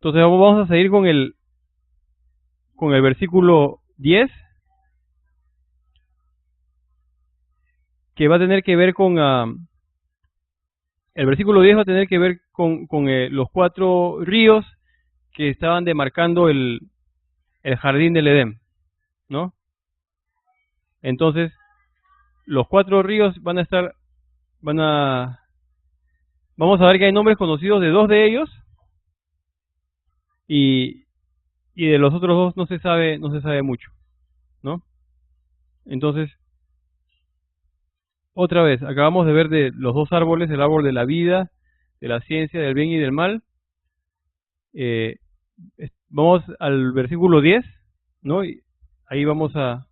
Entonces vamos a seguir con el versículo 10, que va a tener que ver con... el versículo 10 va a tener que ver con los 4 ríos que estaban demarcando el jardín del Edén, ¿no? Entonces, los 4 ríos vamos a ver que hay nombres conocidos de 2 de ellos, y de los otros 2 no se sabe mucho, ¿no? Entonces, otra vez, acabamos de ver de los 2 árboles, el árbol de la vida, de la ciencia, del bien y del mal. Vamos al versículo 10, ¿no? Y ahí vamos a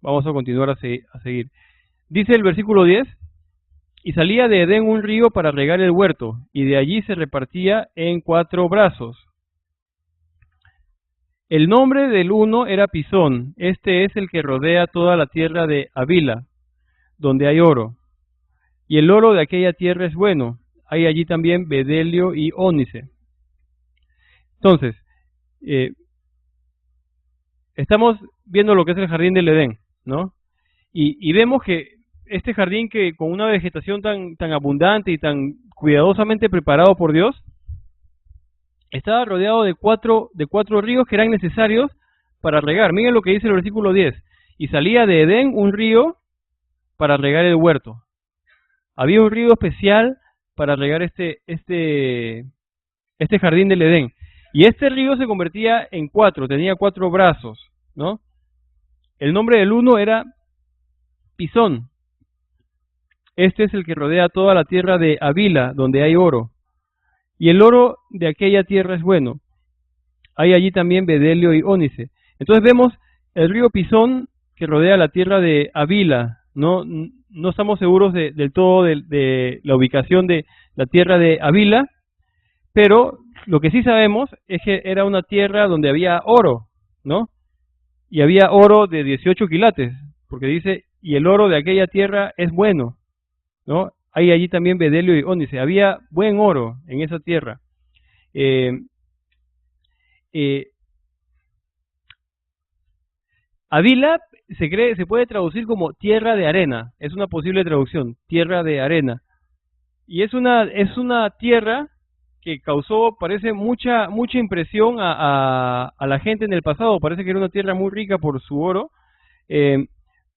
continuar a seguir. Dice el versículo 10, y salía de Edén un río para regar el huerto, y de allí se repartía en 4 brazos. El nombre del uno era Pisón, este es el que rodea toda la tierra de Havila, donde hay oro. Y el oro de aquella tierra es bueno, hay allí también bedelio y ónice. Entonces, estamos viendo lo que es el jardín del Edén, ¿no? Y vemos que este jardín, que con una vegetación tan abundante y tan cuidadosamente preparado por Dios, estaba rodeado de cuatro ríos que eran necesarios para regar. Miren lo que dice el versículo 10. Y salía de Edén un río para regar el huerto. Había un río especial para regar este jardín del Edén. Y este río se convertía en 4, tenía 4 brazos, ¿no? El nombre del uno era Pisón. Este es el que rodea toda la tierra de Havila, donde hay oro. Y el oro de aquella tierra es bueno. Hay allí también bedelio y ónice. Entonces vemos el río Pisón que rodea la tierra de Havila. No estamos seguros del todo de la ubicación de la tierra de Havila, pero lo que sí sabemos es que era una tierra donde había oro, ¿no? Y había oro de 18 quilates, porque dice, y el oro de aquella tierra es bueno, ¿no? Hay allí también bedelio y ónice. Había buen oro en esa tierra. Havila se puede traducir como tierra de arena. Es una posible traducción, tierra de arena. Y es una tierra que causó, parece, mucha impresión a la gente en el pasado. Parece que era una tierra muy rica por su oro.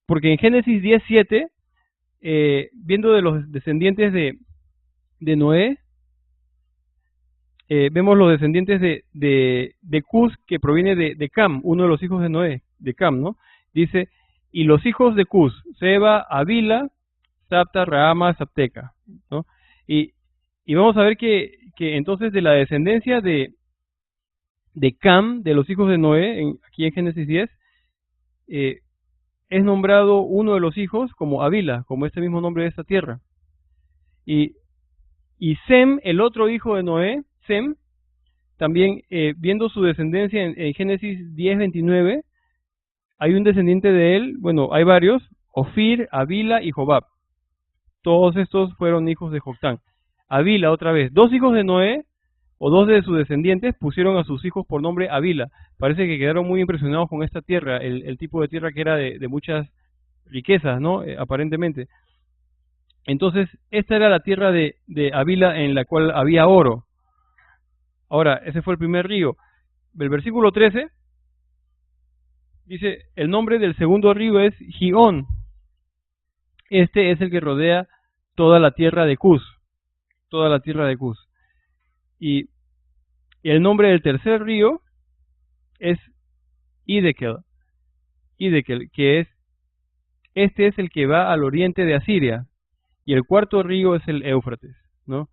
Porque en Génesis 10:7, viendo de los descendientes de Noé, vemos los descendientes de Cus, que proviene de Cam, uno de los hijos de Noé, de Cam, ¿no? Dice, y los hijos de Cus, Seba, Havila, Sabta, Raama, Sabteca, ¿no? Y vamos a ver que entonces de la descendencia de Cam, de los hijos de Noé, aquí en Génesis 10, es nombrado uno de los hijos como Havila, como este mismo nombre de esta tierra. Y Sem, el otro hijo de Noé, Sem, también viendo su descendencia en Génesis 10:29, hay un descendiente de él, bueno, hay varios, Ofir, Havila y Jobab. Todos estos fueron hijos de Joctán. Havila, otra vez, 2 hijos de Noé, o 2 de sus descendientes, pusieron a sus hijos por nombre Havila. Parece que quedaron muy impresionados con esta tierra, el tipo de tierra que era de muchas riquezas, ¿no? Aparentemente. Entonces, esta era la tierra de Havila, en la cual había oro. Ahora, ese fue el primer río. El versículo 13 dice, el nombre del segundo río es Gihón. Este es el que rodea toda la tierra de Cus. Toda la tierra de Cus. Y el nombre del tercer río es Hiddekel. Hiddekel, que este es el que va al oriente de Asiria. Y el cuarto río es el Éufrates, ¿no?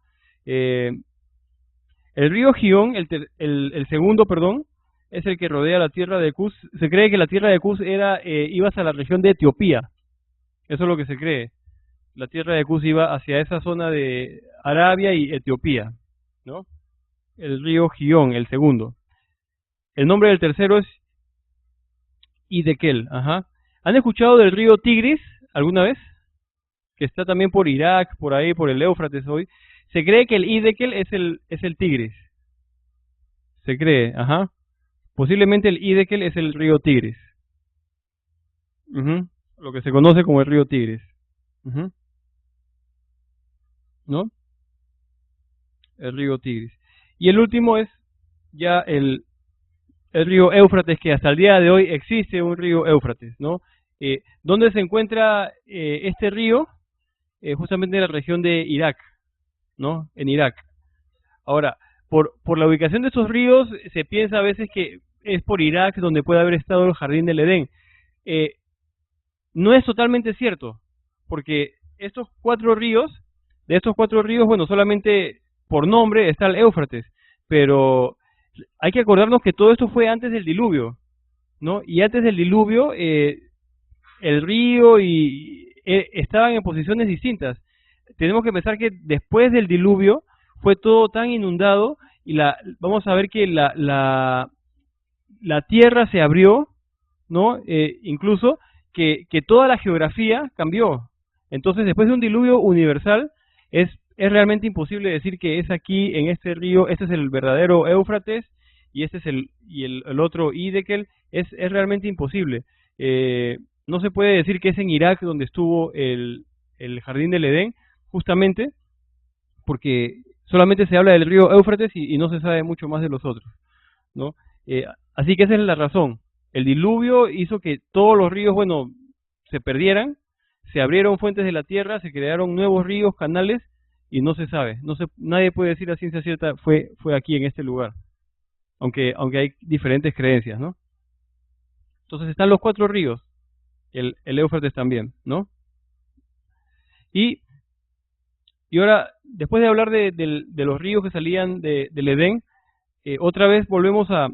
El río Gihón, el segundo, perdón, es el que rodea la tierra de Cus. Se cree que la tierra de Cus iba hacia la región de Etiopía. Eso es lo que se cree. La tierra de Cus iba hacia esa zona de Arabia y Etiopía, ¿no? El río Gihón, el segundo. El nombre del tercero es Hiddekel. Ajá. ¿Han escuchado del río Tigris alguna vez? Que está también por Irak, por ahí, por el Éufrates hoy. Se cree que el Hiddekel es el Tigris. Se cree, ajá. Posiblemente el Hiddekel es el río Tigris. Ujú. Lo que se conoce como el río Tigris. Ujú. ¿No? El río Tigris. Y el último es ya el río Éufrates, que hasta el día de hoy existe un río Éufrates, ¿no? ¿Dónde se encuentra este río? Justamente en la región de Irak, ¿no? En Irak. Ahora, por la ubicación de estos ríos, se piensa a veces que es por Irak donde puede haber estado el jardín del Edén. Eh, no es totalmente cierto, porque de estos cuatro ríos, bueno, solamente por nombre está el Éufrates, pero hay que acordarnos que todo esto fue antes del diluvio, ¿no? Y antes del diluvio, el río estaban en posiciones distintas. Tenemos que pensar que después del diluvio fue todo tan inundado y vamos a ver que la tierra se abrió, ¿no? Incluso que toda la geografía cambió. Entonces, después de un diluvio universal, es realmente imposible decir que es aquí, en este río, este es el verdadero Éufrates, y este es el otro Hiddekel. Es realmente imposible. No se puede decir que es en Irak donde estuvo el jardín del Edén, justamente porque solamente se habla del río Éufrates y no se sabe mucho más de los otros, ¿no? Eh, Así que esa es la razón. El diluvio hizo que todos los ríos, bueno, se perdieran, se abrieron fuentes de la tierra, se crearon nuevos ríos, canales, y no se sabe. Nadie puede decir a ciencia cierta fue aquí en este lugar, aunque hay diferentes creencias, ¿no? Entonces están los cuatro ríos, el Éufrates también, ¿no? Y, y ahora, después de hablar de los ríos que salían del Edén, otra vez volvemos a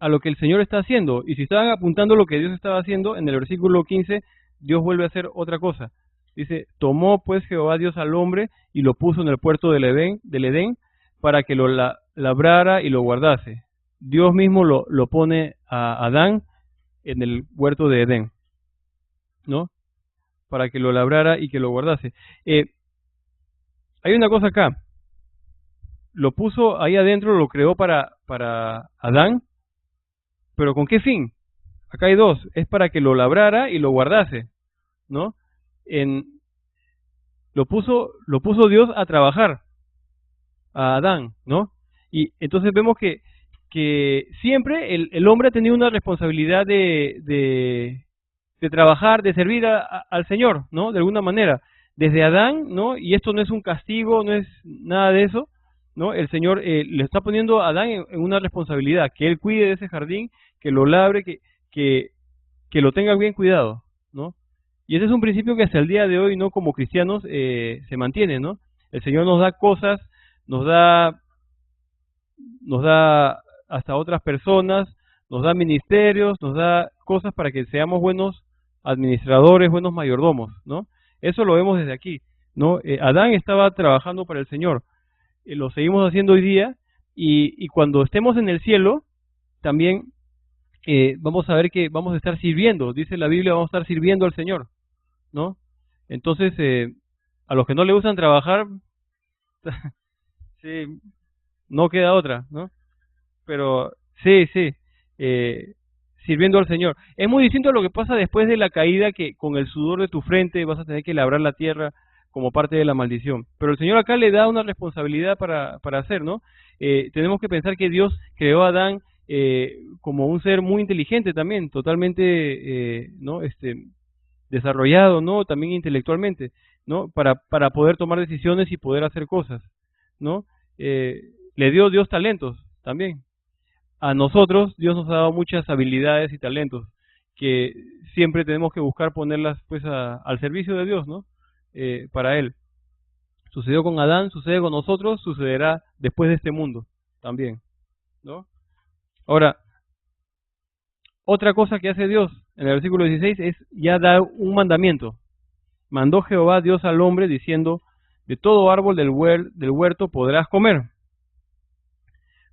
lo que el Señor está haciendo. Y si estaban apuntando lo que Dios estaba haciendo, en el versículo 15, Dios vuelve a hacer otra cosa. Dice, tomó pues Jehová Dios al hombre y lo puso en el puerto del Edén para que lo labrara y lo guardase. Dios mismo lo pone a Adán en el huerto de Edén, ¿no? Para que lo labrara y que lo guardase. Hay una cosa acá. Lo puso ahí adentro, lo creó para Adán, pero ¿con qué fin? Acá hay dos, es para que lo labrara y lo guardase, ¿no? En, lo puso Dios a trabajar, a Adán, ¿no? Y entonces vemos que siempre el hombre ha tenido una responsabilidad de trabajar, de servir al Señor, ¿no? De alguna manera. Desde Adán, ¿no? Y esto no es un castigo, no es nada de eso, ¿no? El Señor le está poniendo a Adán en una responsabilidad, que él cuide de ese jardín, que lo labre, que, que lo tenga bien cuidado, ¿no? Y ese es un principio que hasta el día de hoy, ¿no? Como cristianos se mantiene, ¿no? El Señor nos da cosas, nos da hasta otras personas, nos da ministerios, nos da cosas para que seamos buenos administradores, buenos mayordomos, ¿no? Eso lo vemos desde aquí, ¿no? Adán estaba trabajando para el Señor, lo seguimos haciendo hoy día, y cuando estemos en el cielo, también vamos a ver que vamos a estar sirviendo, dice la Biblia, vamos a estar sirviendo al Señor, ¿no? Entonces, a los que no le gustan trabajar, sí, no queda otra, ¿no? Pero sí, sí, eh, sirviendo al Señor. Es muy distinto a lo que pasa después de la caída, que con el sudor de tu frente vas a tener que labrar la tierra como parte de la maldición. Pero el Señor acá le da una responsabilidad para hacer, ¿no? Tenemos que pensar que Dios creó a Adán como un ser muy inteligente también, totalmente, ¿no? Desarrollado, ¿no? También intelectualmente, ¿no? Para poder tomar decisiones y poder hacer cosas, ¿no? Le dio Dios talentos también. A nosotros Dios nos ha dado muchas habilidades y talentos que siempre tenemos que buscar ponerlas pues al servicio de Dios, ¿no? Para Él. Sucedió con Adán, sucede con nosotros, sucederá después de este mundo también, ¿no? Ahora, otra cosa que hace Dios en el versículo 16 es ya dar un mandamiento. Mandó Jehová Dios al hombre diciendo, de todo árbol del huerto podrás comer,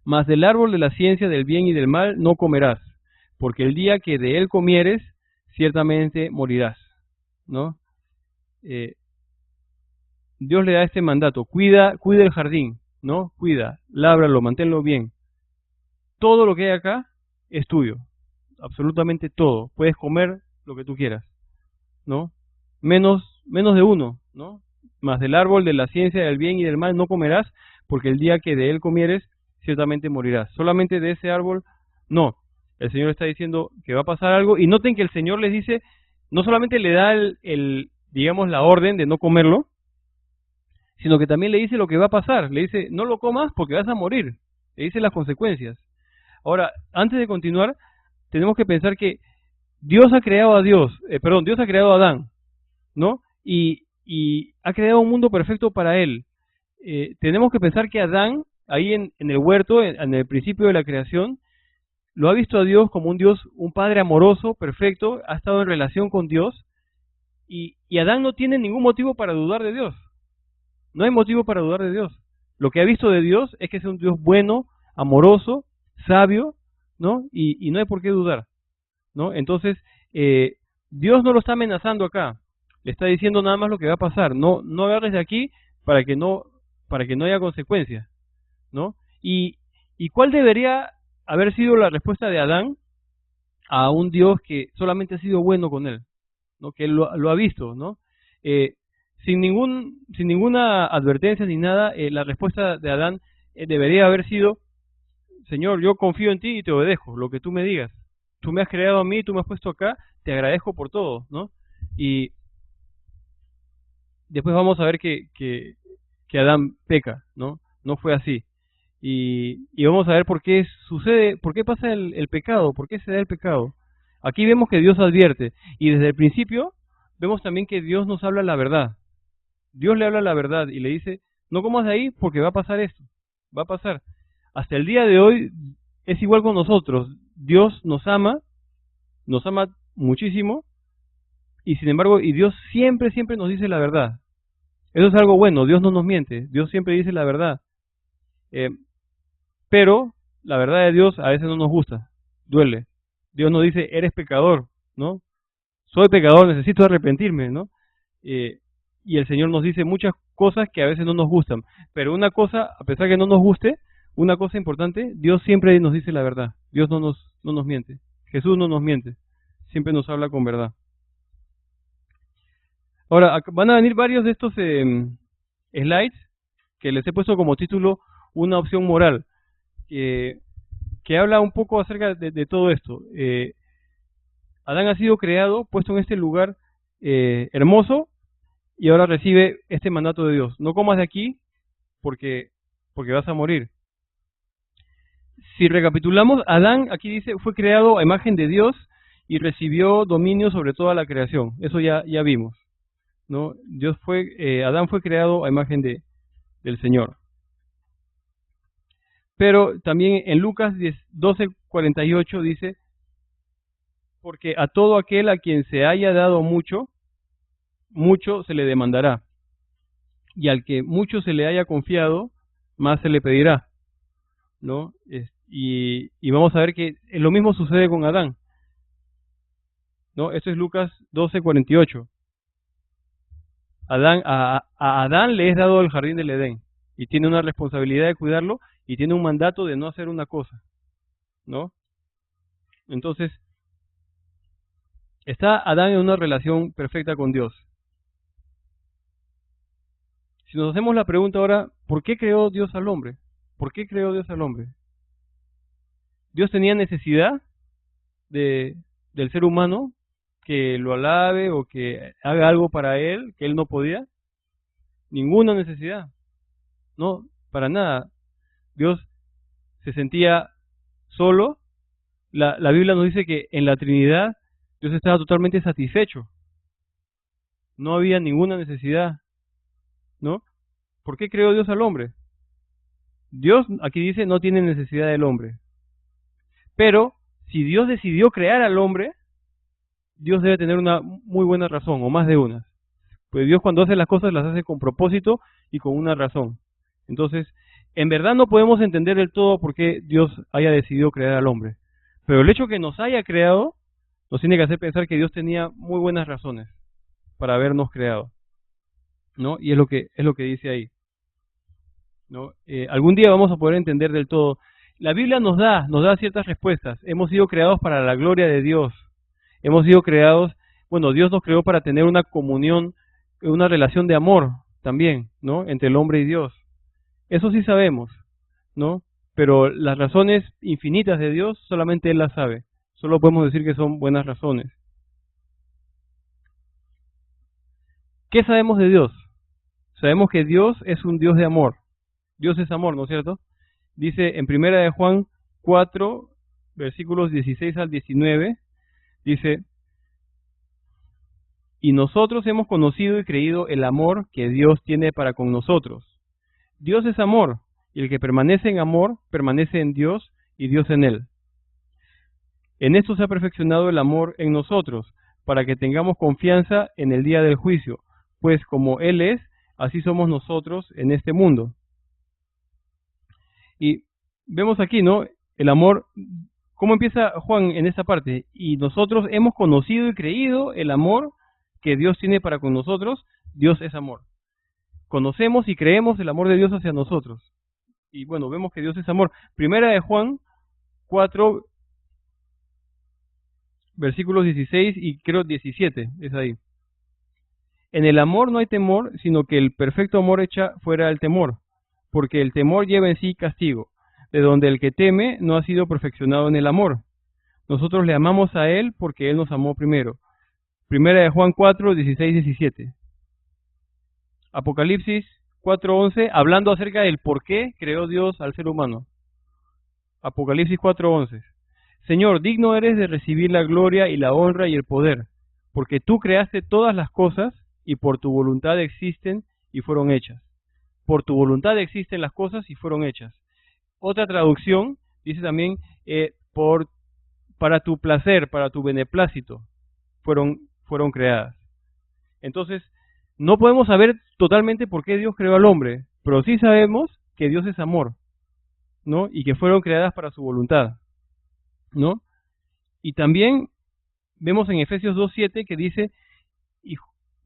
mas del árbol de la ciencia del bien y del mal no comerás, porque el día que de él comieres, ciertamente morirás, ¿no? Dios le da este mandato, cuida el jardín, ¿no? Cuida, lábralo, manténlo bien. Todo lo que hay acá es tuyo, absolutamente todo. Puedes comer lo que tú quieras, ¿no? Menos de uno, ¿no? Más del árbol de la ciencia del bien y del mal no comerás, porque el día que de él comieres, ciertamente morirás. Solamente de ese árbol, no. El Señor está diciendo que va a pasar algo, y noten que el Señor les dice, no solamente le da digamos, la orden de no comerlo, sino que también le dice lo que va a pasar. Le dice, no lo comas porque vas a morir. Le dice las consecuencias. Ahora, antes de continuar, tenemos que pensar que Dios ha creado Dios ha creado a Adán, ¿no? Y ha creado un mundo perfecto para él. Tenemos que pensar que Adán, ahí en el huerto, en el principio de la creación, lo ha visto a Dios como un Dios, un Padre amoroso, perfecto, ha estado en relación con Dios, y Adán no tiene ningún motivo para dudar de Dios. No hay motivo para dudar de Dios. Lo que ha visto de Dios es que es un Dios bueno, amoroso, sabio, ¿no? Y no hay por qué dudar, ¿no? Entonces, Dios no lo está amenazando acá. Le está diciendo nada más lo que va a pasar. No agarres de aquí para que no haya consecuencias, ¿no? ¿Y cuál debería haber sido la respuesta de Adán a un Dios que solamente ha sido bueno con él, ¿no? Que él lo ha visto, ¿no? Sin ninguna advertencia ni nada, la respuesta de Adán debería haber sido, Señor, yo confío en ti y te obedezco, lo que tú me digas. Tú me has creado a mí, tú me has puesto acá, te agradezco por todo, ¿no? Y después vamos a ver que Adán peca, ¿no? No fue así. Y vamos a ver por qué sucede, por qué pasa el pecado, por qué se da el pecado. Aquí vemos que Dios advierte, y desde el principio vemos también que Dios nos habla la verdad. Dios le habla la verdad y le dice, no comas de ahí porque va a pasar esto, va a pasar. Hasta el día de hoy es igual con nosotros. Dios nos ama muchísimo, y sin embargo, y Dios siempre nos dice la verdad. Eso es algo bueno, Dios no nos miente, Dios siempre dice la verdad. Pero la verdad de Dios a veces no nos gusta, duele. Dios nos dice, eres pecador, ¿no? Soy pecador, necesito arrepentirme, ¿no? Y el Señor nos dice muchas cosas que a veces no nos gustan. Pero una cosa, a pesar que no nos guste, una cosa importante, Dios siempre nos dice la verdad. Dios no nos miente. Jesús no nos miente. Siempre nos habla con verdad. Ahora, van a venir varios de estos slides que les he puesto como título una opción moral, que habla un poco acerca de todo esto. Adán ha sido creado, puesto en este lugar hermoso, y ahora recibe este mandato de Dios. No comas de aquí porque vas a morir. Si recapitulamos, Adán, aquí dice, fue creado a imagen de Dios y recibió dominio sobre toda la creación. Eso ya vimos, ¿no? Adán fue creado a imagen del Señor. Pero también en Lucas 12:48 dice, porque a todo aquel a quien se haya dado mucho, mucho se le demandará, y al que mucho se le haya confiado, más se le pedirá, ¿no? Y vamos a ver que lo mismo sucede con Adán, ¿no? Esto es Lucas 12:48. A Adán le es dado el jardín del Edén, y tiene una responsabilidad de cuidarlo, y tiene un mandato de no hacer una cosa, ¿no? Entonces, está Adán en una relación perfecta con Dios. Si nos hacemos la pregunta ahora, ¿por qué creó Dios al hombre? ¿Por qué creó Dios al hombre? ¿Dios tenía necesidad del ser humano que lo alabe o que haga algo para él que él no podía? Ninguna necesidad. No, para nada. Dios se sentía solo. La Biblia nos dice que en la Trinidad Dios estaba totalmente satisfecho. No había ninguna necesidad, ¿no? ¿Por qué creó Dios al hombre? Dios, aquí dice, no tiene necesidad del hombre. Pero, si Dios decidió crear al hombre, Dios debe tener una muy buena razón, o más de una. Pues Dios cuando hace las cosas las hace con propósito y con una razón. Entonces, en verdad no podemos entender del todo por qué Dios haya decidido crear al hombre. Pero el hecho que nos haya creado, nos tiene que hacer pensar que Dios tenía muy buenas razones para habernos creado, ¿no? Y es lo que dice ahí. ¿no? Algún día vamos a poder entender del todo. La Biblia nos da ciertas respuestas. Hemos sido creados para la gloria de Dios. Hemos sido creados, bueno, Dios nos creó para tener una comunión, una relación de amor también, ¿no? Entre el hombre y Dios. Eso sí sabemos, ¿no? Pero las razones infinitas de Dios solamente Él las sabe. Solo podemos decir que son buenas razones. ¿Qué sabemos de Dios? Sabemos que Dios es un Dios de amor. Dios es amor, ¿no es cierto? Dice en 1 de Juan 4, versículos 16 al 19, dice: y nosotros hemos conocido y creído el amor que Dios tiene para con nosotros. Dios es amor, y el que permanece en amor, permanece en Dios y Dios en él. En esto se ha perfeccionado el amor en nosotros, para que tengamos confianza en el día del juicio, pues como Él es, así somos nosotros en este mundo. Y vemos aquí, ¿no? El amor, ¿cómo empieza Juan en esta parte? Y nosotros hemos conocido y creído el amor que Dios tiene para con nosotros. Dios es amor. Conocemos y creemos el amor de Dios hacia nosotros. Y bueno, vemos que Dios es amor. 1 de Juan 4, versículos 16 y creo 17, es ahí. En el amor no hay temor, sino que el perfecto amor echa fuera el temor, porque el temor lleva en sí castigo, de donde el que teme no ha sido perfeccionado en el amor. Nosotros le amamos a Él porque Él nos amó primero. 1 de Juan 4, 16, 17. Apocalipsis 4:11, hablando acerca del por qué creó Dios al ser humano. Apocalipsis 4:11. Señor, digno eres de recibir la gloria y la honra y el poder, porque tú creaste todas las cosas y por tu voluntad existen y fueron hechas. Por tu voluntad existen las cosas y fueron hechas. Otra traducción dice también, para tu placer, para tu beneplácito, fueron creadas. Entonces, no podemos saber totalmente por qué Dios creó al hombre, pero sí sabemos que Dios es amor, ¿no? Y que fueron creadas para su voluntad, ¿no? Y también vemos en Efesios 2:7 que dice,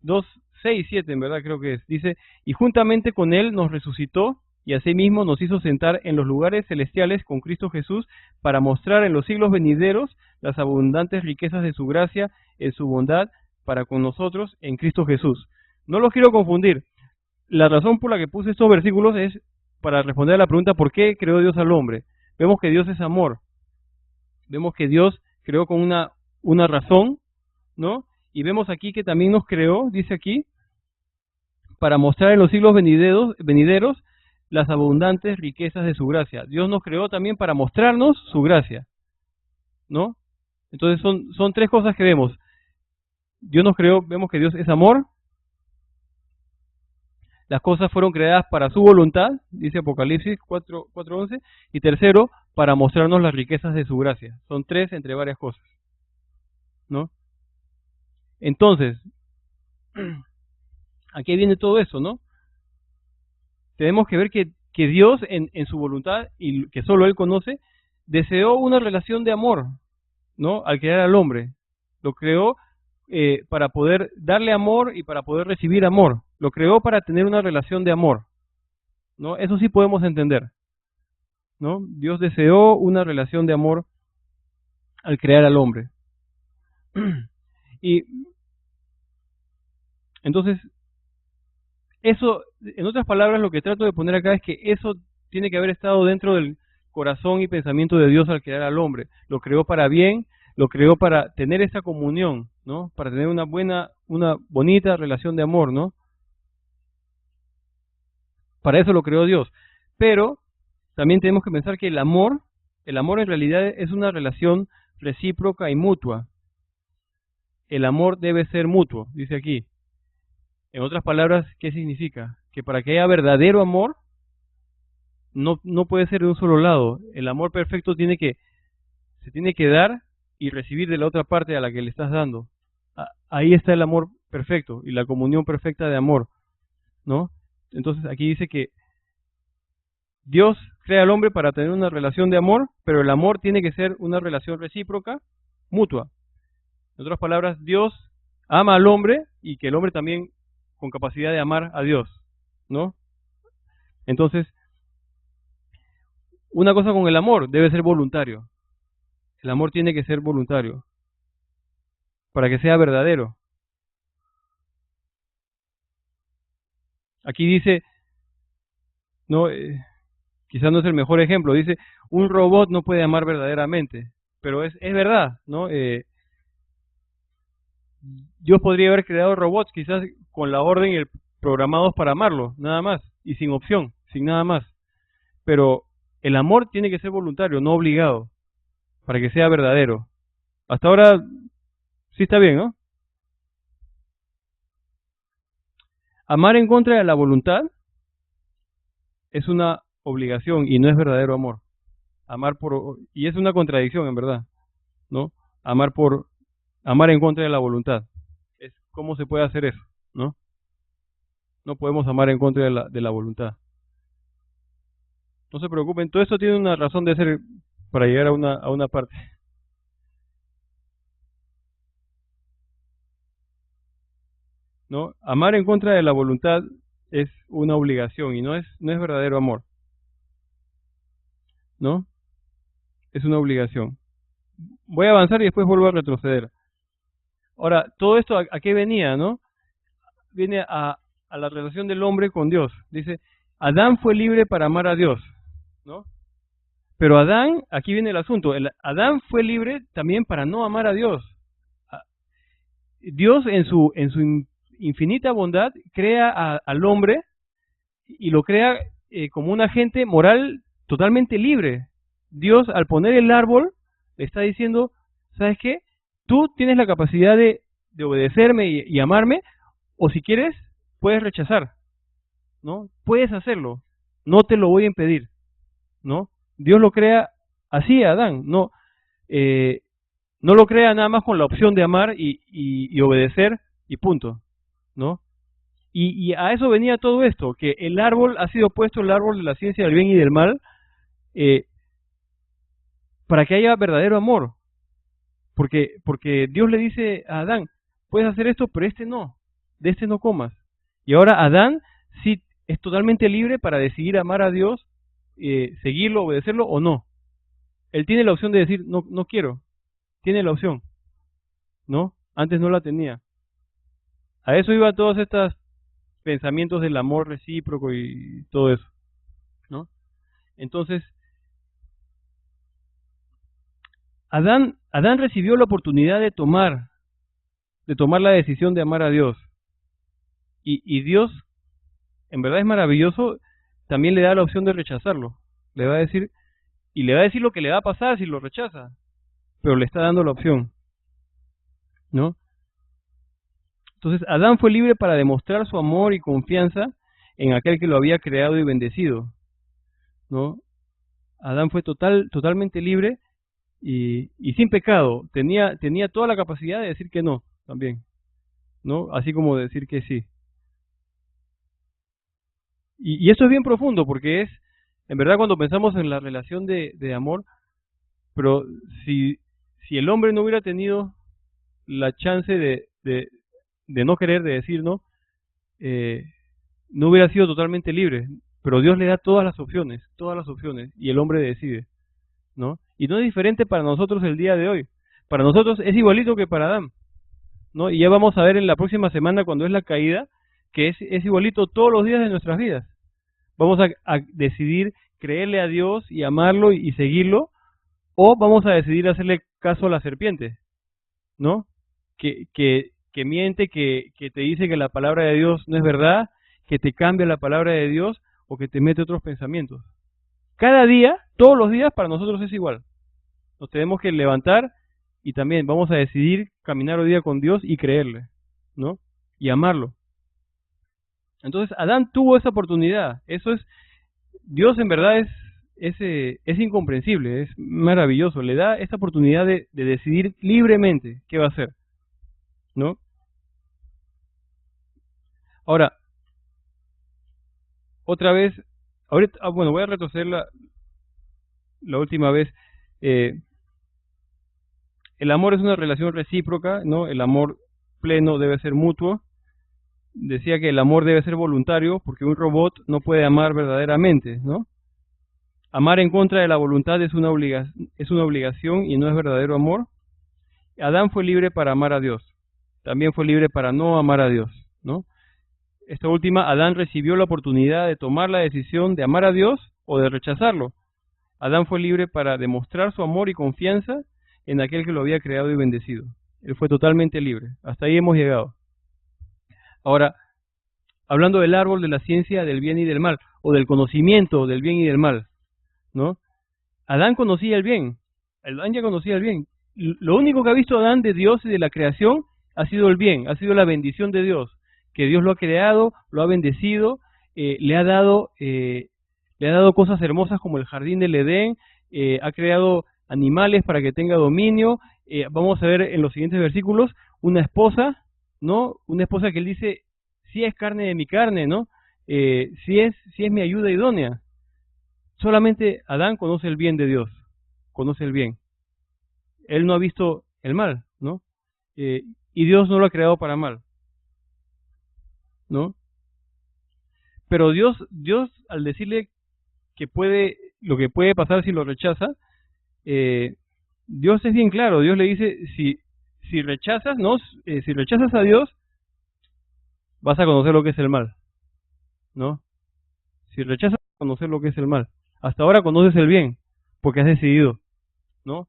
2:6-7 en verdad creo que es, dice, y juntamente con Él nos resucitó y asimismo nos hizo sentar en los lugares celestiales con Cristo Jesús para mostrar en los siglos venideros las abundantes riquezas de su gracia en su bondad para con nosotros en Cristo Jesús. No los quiero confundir. La razón por la que puse estos versículos es para responder a la pregunta ¿por qué creó Dios al hombre? Vemos que Dios es amor. Vemos que Dios creó con una razón, ¿no? Y vemos aquí que también nos creó, dice aquí, para mostrar en los siglos venideros las abundantes riquezas de su gracia. Dios nos creó también para mostrarnos su gracia, ¿no? Entonces son tres cosas que vemos. Dios nos creó, vemos que Dios es amor. Las cosas fueron creadas para su voluntad, dice Apocalipsis 4:11. Y tercero, para mostrarnos las riquezas de su gracia. Son tres entre varias cosas, ¿no? Entonces, aquí viene todo eso, ¿no? Tenemos que ver que Dios en su voluntad, y que solo Él conoce, deseó una relación de amor, ¿no? Al crear al hombre. Lo creó para poder darle amor y para poder recibir amor. Lo creó para tener una relación de amor, ¿no? Eso sí podemos entender, ¿no? Dios deseó una relación de amor al crear al hombre. Y entonces, eso, en otras palabras, lo que trato de poner acá es que eso tiene que haber estado dentro del corazón y pensamiento de Dios al crear al hombre. Lo creó para bien, lo creó para tener esa comunión, ¿no? Para tener una bonita relación de amor, ¿no? Para eso lo creó Dios. Pero también tenemos que pensar que el amor en realidad es una relación recíproca y mutua. El amor debe ser mutuo, dice aquí. En otras palabras, ¿qué significa? Que para que haya verdadero amor, no puede ser de un solo lado. El amor perfecto se tiene que dar y recibir de la otra parte a la que le estás dando. Ahí está el amor perfecto y la comunión perfecta de amor, ¿no? Entonces aquí dice que Dios crea al hombre para tener una relación de amor, pero el amor tiene que ser una relación recíproca, mutua. En otras palabras, Dios ama al hombre y que el hombre también con capacidad de amar a Dios, ¿no? Entonces, Una cosa con el amor, debe ser voluntario. El amor tiene que ser voluntario para que sea verdadero. Aquí dice, no, quizás no es el mejor ejemplo, dice, un robot no puede amar verdaderamente, pero es verdad, ¿no? Dios podría haber creado robots quizás con la orden y el programados para amarlo, nada más, y sin opción, sin nada más. Pero el amor tiene que ser voluntario, no obligado, para que sea verdadero. Hasta ahora sí está bien, ¿no? Amar en contra de la voluntad es una obligación y no es verdadero amor. Y es una contradicción en verdad, ¿no? Amar en contra de la voluntad. ¿Cómo se puede hacer eso? ¿No? No podemos amar en contra de la voluntad. No se preocupen, todo esto tiene una razón de ser para llegar a una parte. ¿No? Amar en contra de la voluntad es una obligación y no es verdadero amor. ¿No? Es una obligación. Voy a avanzar y después vuelvo a retroceder. Ahora, todo esto a qué venía, ¿no? Viene a la relación del hombre con Dios. Dice, Adán fue libre para amar a Dios, ¿no? Pero Adán, aquí viene el asunto, Adán fue libre también para no amar a Dios. Dios en su infinita bondad crea al hombre y lo crea como un agente moral totalmente libre. Dios al poner el árbol le está diciendo, ¿sabes qué? Tú tienes la capacidad de obedecerme y amarme, o si quieres, puedes rechazar, ¿no? Puedes hacerlo, no te lo voy a impedir, ¿no? Dios lo crea así a Adán, no lo crea nada más con la opción de amar y obedecer y punto, ¿no? Y a eso venía todo esto, que el árbol ha sido puesto, el árbol de la ciencia del bien y del mal, para que haya verdadero amor. Porque Dios le dice a Adán, puedes hacer esto, pero de este no comas. Y ahora Adán sí es totalmente libre para decidir amar a Dios, seguirlo, obedecerlo o no. Él tiene la opción de decir, no quiero. Tiene la opción, ¿no? Antes no la tenía. A eso iba todos estos pensamientos del amor recíproco y todo eso, ¿no? Entonces, Adán recibió la oportunidad de tomar la decisión de amar a Dios. Y Dios, en verdad es maravilloso, también le da la opción de rechazarlo. Le va a decir lo que le va a pasar si lo rechaza, pero le está dando la opción, ¿no? Entonces, Adán fue libre para demostrar su amor y confianza en aquel que lo había creado y bendecido, ¿no? Adán fue totalmente libre y sin pecado. Tenía toda la capacidad de decir que no, también, ¿no? Así como de decir que sí. Y esto es bien profundo porque en verdad cuando pensamos en la relación de amor, pero si el hombre no hubiera tenido la chance de no querer, de decir no, no hubiera sido totalmente libre. Pero Dios le da todas las opciones, y el hombre decide, ¿no? Y no es diferente para nosotros el día de hoy. Para nosotros es igualito que para Adán, ¿no? Y ya vamos a ver en la próxima semana, cuando es la caída, que es igualito todos los días de nuestras vidas. Vamos a decidir creerle a Dios y amarlo y seguirlo, o vamos a decidir hacerle caso a la serpiente, ¿no? Que miente, que te dice que la palabra de Dios no es verdad, que te cambia la palabra de Dios o que te mete otros pensamientos. Cada día, todos los días, para nosotros es igual. Nos tenemos que levantar y también vamos a decidir caminar hoy día con Dios y creerle, ¿no? Y amarlo. Entonces, Adán tuvo esa oportunidad. Dios en verdad es incomprensible, es maravilloso. Le da esa oportunidad de decidir libremente qué va a hacer, ¿no? Ahora, otra vez, ahorita, bueno, voy a retroceder la última vez. El amor es una relación recíproca, ¿no? El amor pleno debe ser mutuo. Decía que el amor debe ser voluntario porque un robot no puede amar verdaderamente, ¿no? Amar en contra de la voluntad es una obligación y no es verdadero amor. Adán fue libre para amar a Dios. También fue libre para no amar a Dios, ¿no? Esta última, Adán recibió la oportunidad de tomar la decisión de amar a Dios o de rechazarlo. Adán fue libre para demostrar su amor y confianza en aquel que lo había creado y bendecido. Él fue totalmente libre. Hasta ahí hemos llegado. Ahora, hablando del árbol de la ciencia del bien y del mal, o del conocimiento del bien y del mal, ¿no? Adán conocía el bien. Adán ya conocía el bien. Lo único que ha visto Adán de Dios y de la creación ha sido el bien, ha sido la bendición de Dios, que Dios lo ha creado, lo ha bendecido, le ha dado cosas hermosas como el jardín del Edén, ha creado animales para que tenga dominio. Vamos a ver en los siguientes versículos una esposa, ¿no? Una esposa que él dice, si es carne de mi carne, ¿no? Si es mi ayuda idónea. Solamente Adán conoce el bien de Dios, conoce el bien. Él no ha visto el mal, ¿no? Y Dios no lo ha creado para mal, ¿no? Pero Dios al decirle que lo que puede pasar si lo rechaza, Dios es bien claro. Dios le dice, si rechazas, ¿no? Si rechazas a Dios, vas a conocer lo que es el mal, ¿no? Si rechazas, vas a conocer lo que es el mal. Hasta ahora conoces el bien, porque has decidido, ¿no?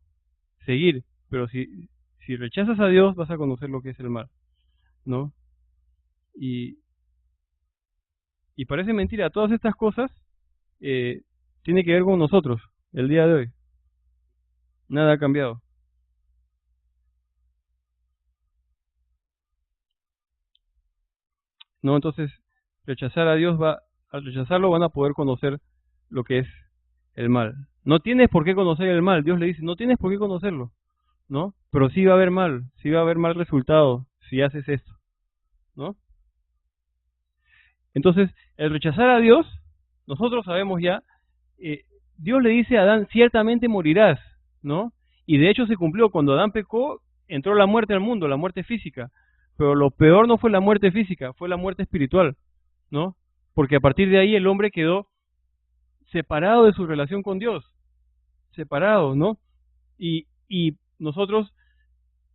Seguir. Pero si rechazas a Dios, vas a conocer lo que es el mal, ¿no? Y parece mentira, todas estas cosas tiene que ver con nosotros, el día de hoy. Nada ha cambiado. ¿No? Entonces, rechazar a Dios al rechazarlo van a poder conocer lo que es el mal. No tienes por qué conocer el mal. Dios le dice, no tienes por qué conocerlo, ¿no? Pero sí va a haber mal, sí va a haber mal resultado si haces esto, ¿no? Entonces, el rechazar a Dios, nosotros sabemos ya, Dios le dice a Adán, ciertamente morirás, ¿no? Y de hecho se cumplió, cuando Adán pecó, entró la muerte al mundo, la muerte física. Pero lo peor no fue la muerte física, fue la muerte espiritual, ¿no? Porque a partir de ahí el hombre quedó separado de su relación con Dios, separado, ¿no? Y nosotros,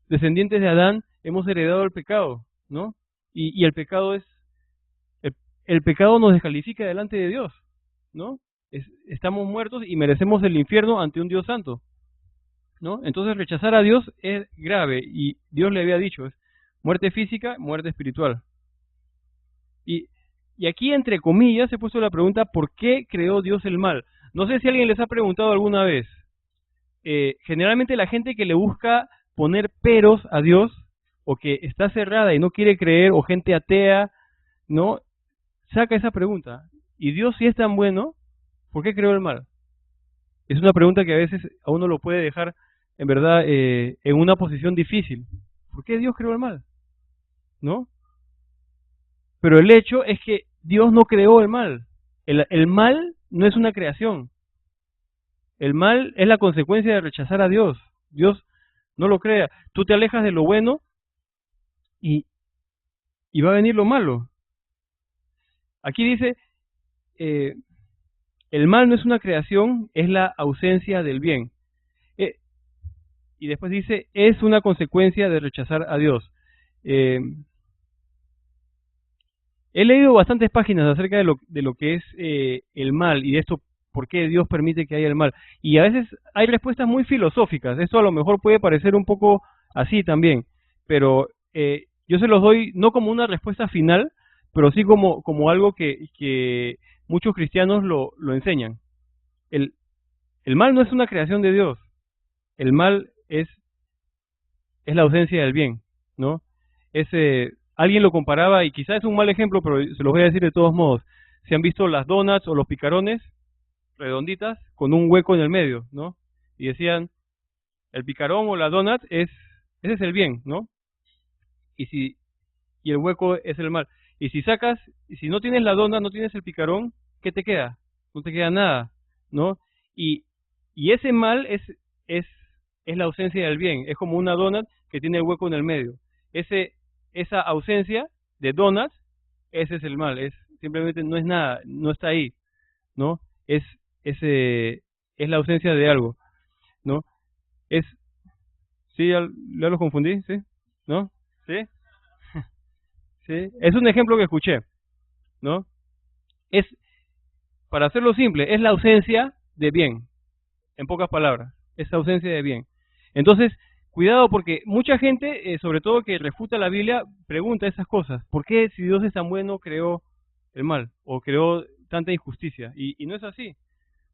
descendientes de Adán, hemos heredado el pecado, ¿no? Y el pecado el pecado nos descalifica delante de Dios, ¿no? Estamos muertos y merecemos el infierno ante un Dios santo, ¿no? Entonces rechazar a Dios es grave y Dios le había dicho, es muerte física, muerte espiritual. Y aquí, entre comillas, se ha puesto la pregunta, ¿por qué creó Dios el mal? No sé si alguien les ha preguntado alguna vez. Generalmente la gente que le busca poner peros a Dios, o que está cerrada y no quiere creer, o gente atea, ¿no? Saca esa pregunta. ¿Y Dios, si es tan bueno, por qué creó el mal? Es una pregunta que a veces a uno lo puede dejar, en verdad, en una posición difícil. ¿Por qué Dios creó el mal? ¿No? Pero el hecho es que Dios no creó el mal. El mal no es una creación. El mal es la consecuencia de rechazar a Dios. Dios no lo crea. Tú te alejas de lo bueno y va a venir lo malo. Aquí dice, el mal no es una creación, es la ausencia del bien. Y después dice, es una consecuencia de rechazar a Dios. He leído bastantes páginas acerca de lo que es el mal y de esto, por qué Dios permite que haya el mal. Y a veces hay respuestas muy filosóficas. Esto a lo mejor puede parecer un poco así también, pero yo se los doy no como una respuesta final, pero sí como algo que muchos cristianos lo enseñan. El mal no es una creación de Dios. El mal es la ausencia del bien, ¿no? Alguien lo comparaba, y quizás es un mal ejemplo, pero se los voy a decir de todos modos. ¿Se han visto las donuts o los picarones redonditas con un hueco en el medio, ¿no? Y decían, el picarón o la donut ese es el bien, ¿no? Y el hueco es el mal. Y si no tienes la donut, no tienes el picarón, ¿qué te queda? No te queda nada, ¿no? Y ese mal es la ausencia del bien. Es como una donut que tiene el hueco en el medio. Esa ausencia de donuts, ese es el mal. Simplemente no es nada, no está ahí, ¿no? Es es la ausencia de algo, ¿no? Es, ¿sí? ¿Ya lo confundí? ¿Sí? ¿No? ¿Sí? ¿Sí? Es un ejemplo que escuché, ¿no? Es, para hacerlo simple, es la ausencia de bien, en pocas palabras, es ausencia de bien. Entonces, cuidado porque mucha gente, sobre todo que refuta la Biblia, pregunta esas cosas. ¿Por qué si Dios es tan bueno creó el mal o creó tanta injusticia? Y no es así,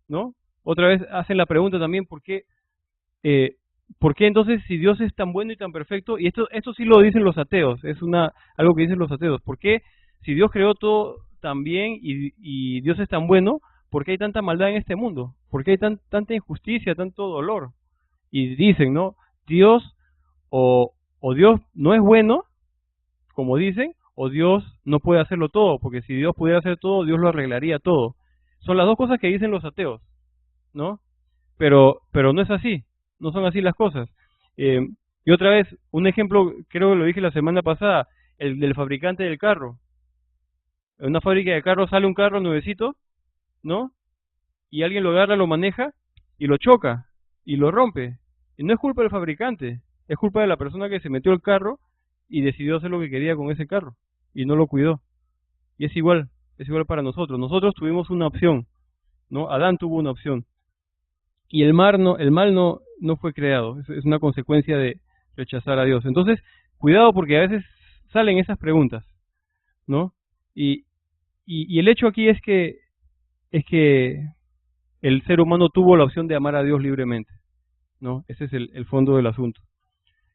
¿no? Otra vez hacen la pregunta también, eh, ¿por qué entonces si Dios es tan bueno y tan perfecto? Y esto sí lo dicen los ateos, es algo que dicen los ateos. ¿Por qué si Dios creó todo tan bien y Dios es tan bueno, por qué hay tanta maldad en este mundo? ¿Por qué hay tanta injusticia, tanto dolor? Y dicen, ¿no? Dios o Dios no es bueno, como dicen, o Dios no puede hacerlo todo, porque si Dios pudiera hacer todo, Dios lo arreglaría todo. Son las dos cosas que dicen los ateos, ¿no? Pero no es así, no son así las cosas. Eh, y otra vez, un ejemplo, creo que lo dije la semana pasada, el del fabricante del carro. En una fábrica de carros sale un carro nuevecito, ¿no? Y alguien lo agarra, lo maneja y lo choca y lo rompe. Y no es culpa del fabricante, es culpa de la persona que se metió el carro y decidió hacer lo que quería con ese carro y no lo cuidó. Y es igual para nosotros. Nosotros tuvimos una opción, ¿no? Adán tuvo una opción. Y el mal no fue creado, es una consecuencia de rechazar a Dios. Entonces, cuidado porque a veces salen esas preguntas, ¿no? Y el hecho aquí es que el ser humano tuvo la opción de amar a Dios libremente, ¿no? Ese es el fondo del asunto.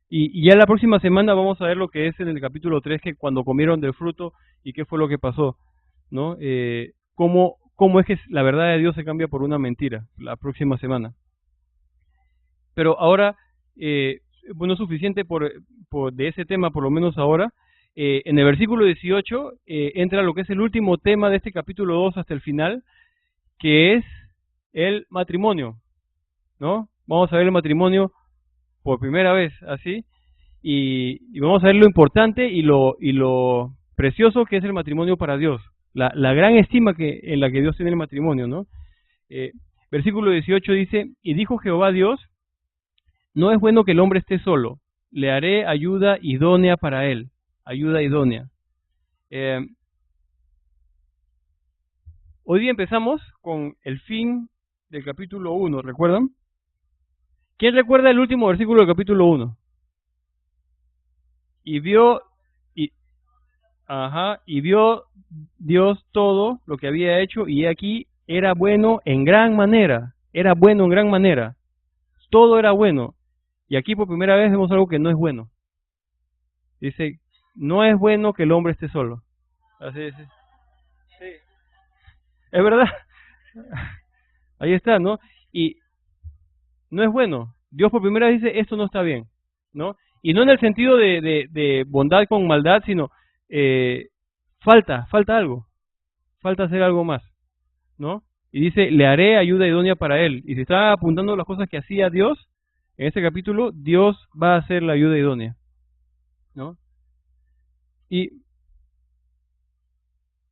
Y ya la próxima semana vamos a ver lo que es en el capítulo 3, que cuando comieron del fruto y qué fue lo que pasó, ¿no? Cómo es que la verdad de Dios se cambia por una mentira, la próxima semana. Pero ahora, bueno, es suficiente de ese tema, por lo menos ahora. En el versículo 18 entra lo que es el último tema de este capítulo 2 hasta el final, que es el matrimonio, ¿no? Vamos a ver el matrimonio por primera vez, así, y vamos a ver lo importante y lo precioso que es el matrimonio para Dios, la gran estima en la que Dios tiene el matrimonio, ¿no? Versículo 18 dice, y dijo Jehová Dios, no es bueno que el hombre esté solo, le haré ayuda idónea para él, ayuda idónea. Hoy día empezamos con el fin del capítulo 1, ¿recuerdan? ¿Quién recuerda el último versículo del capítulo 1? Y vio Dios todo lo que había hecho y aquí era bueno en gran manera, todo era bueno. Y aquí por primera vez vemos algo que no es bueno. Dice, no es bueno que el hombre esté solo. Así es. Sí. Es verdad. Ahí está, ¿no? Y no es bueno. Dios por primera vez dice, esto no está bien, ¿no? Y no en el sentido de bondad con maldad, sino falta algo. Falta hacer algo más, ¿no? Y dice, le haré ayuda idónea para él. Y se está apuntando las cosas que hacía Dios. En este capítulo, Dios va a hacer la ayuda idónea, ¿no? Y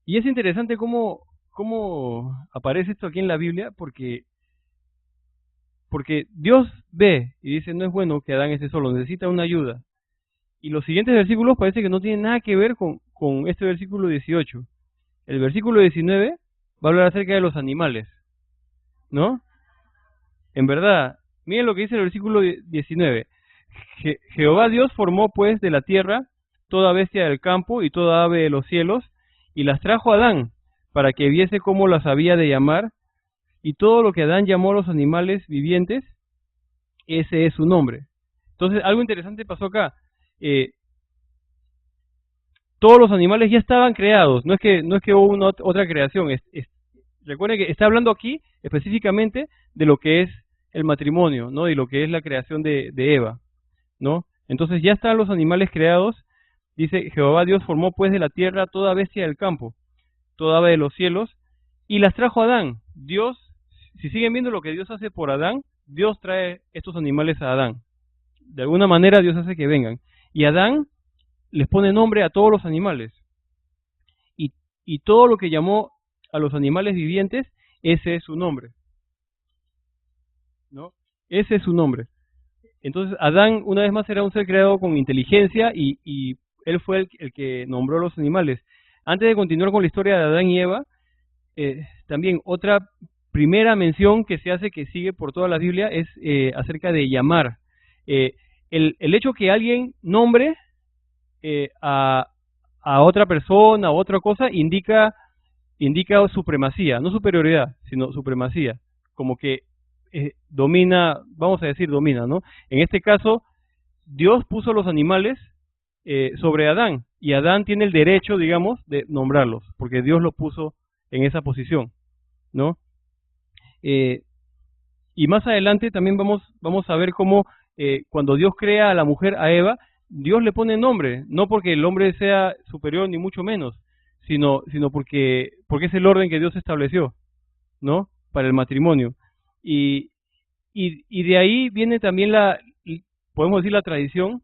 es interesante cómo aparece esto aquí en la Biblia, porque Dios ve y dice, no es bueno que Adán esté solo, necesita una ayuda. Y los siguientes versículos parece que no tienen nada que ver con este versículo 18. El versículo 19 va a hablar acerca de los animales, ¿no? En verdad, miren lo que dice el versículo 19. Jehová Dios formó pues de la tierra toda bestia del campo y toda ave de los cielos, y las trajo a Adán, para que viese cómo las había de llamar, y todo lo que Adán llamó a los animales vivientes, ese es su nombre. Entonces, algo interesante pasó acá. Todos los animales ya estaban creados, no es que hubo otra creación. Recuerden que está hablando aquí específicamente de lo que es el matrimonio, ¿no? Y lo que es la creación de Eva, ¿no? Entonces ya están los animales creados. Dice, Jehová Dios formó pues de la tierra toda bestia del campo, toda ave de los cielos, y las trajo a Adán. Dios, si siguen viendo lo que Dios hace por Adán, Dios trae estos animales a Adán. De alguna manera Dios hace que vengan. Y Adán les pone nombre a todos los animales. Y todo lo que llamó a los animales vivientes, ese es su nombre. ¿no? Ese es su nombre. Entonces, Adán, una vez más, era un ser creado con inteligencia y él fue el que nombró los animales. Antes de continuar con la historia de Adán y Eva, también otra primera mención que se hace, que sigue por toda la Biblia, es acerca de llamar. El hecho que alguien nombre a otra persona, a otra cosa, indica supremacía, no superioridad, sino supremacía, como que domina, vamos a decir domina, ¿no? En este caso, Dios puso los animales sobre Adán, y Adán tiene el derecho, digamos, de nombrarlos, porque Dios lo puso en esa posición, ¿no? Y más adelante también vamos a ver cómo cuando Dios crea a la mujer, a Eva, Dios le pone nombre, no porque el hombre sea superior ni mucho menos, sino porque es el orden que Dios estableció, ¿no? Para el matrimonio. Y de ahí viene también podemos decir la tradición.